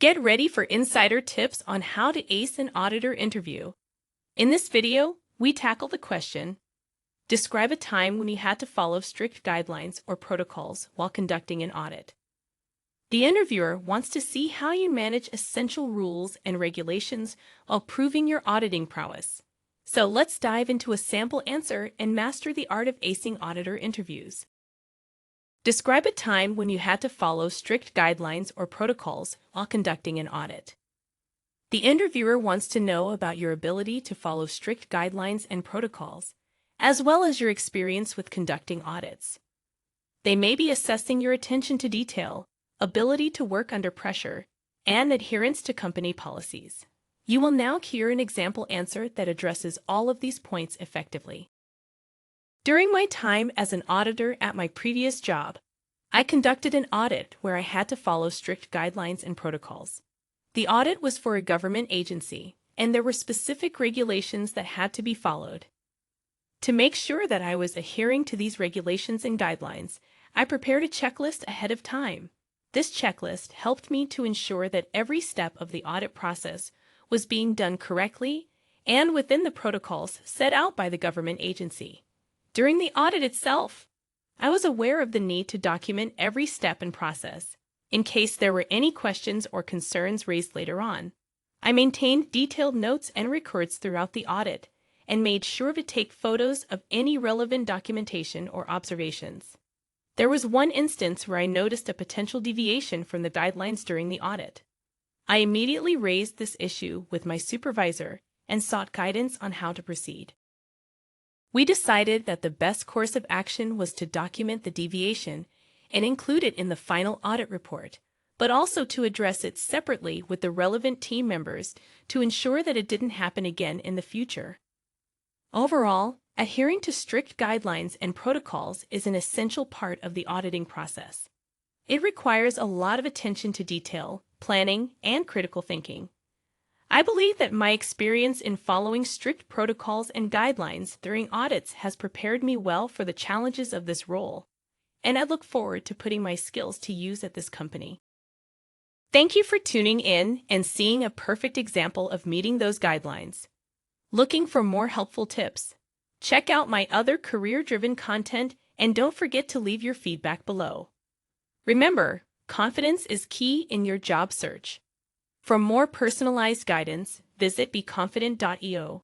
Get ready for insider tips on how to ace an auditor interview. In this video, we tackle the question, describe a time when you had to follow strict guidelines or protocols while conducting an audit. The interviewer wants to see how you manage essential rules and regulations while proving your auditing prowess. So let's dive into a sample answer and master the art of acing auditor interviews. Describe a time when you had to follow strict guidelines or protocols while conducting an audit. The interviewer wants to know about your ability to follow strict guidelines and protocols, as well as your experience with conducting audits. They may be assessing your attention to detail, ability to work under pressure, and adherence to company policies. You will now hear an example answer that addresses all of these points effectively. During my time as an auditor at my previous job, I conducted an audit where I had to follow strict guidelines and protocols. The audit was for a government agency, and there were specific regulations that had to be followed. To make sure that I was adhering to these regulations and guidelines, I prepared a checklist ahead of time. This checklist helped me to ensure that every step of the audit process was being done correctly and within the protocols set out by the government agency. During the audit itself, I was aware of the need to document every step and process, in case there were any questions or concerns raised later on. I maintained detailed notes and records throughout the audit and made sure to take photos of any relevant documentation or observations. There was one instance where I noticed a potential deviation from the guidelines during the audit. I immediately raised this issue with my supervisor and sought guidance on how to proceed. We decided that the best course of action was to document the deviation and include it in the final audit report, but also to address it separately with the relevant team members to ensure that it didn't happen again in the future. Overall, adhering to strict guidelines and protocols is an essential part of the auditing process. It requires a lot of attention to detail, planning, and critical thinking. I believe that my experience in following strict protocols and guidelines during audits has prepared me well for the challenges of this role, and I look forward to putting my skills to use at this company. Thank you for tuning in and seeing a perfect example of meeting those guidelines. Looking for more helpful tips? Check out my other career-driven content and don't forget to leave your feedback below. Remember, confidence is key in your job search. For more personalized guidance, visit BeConfident.io.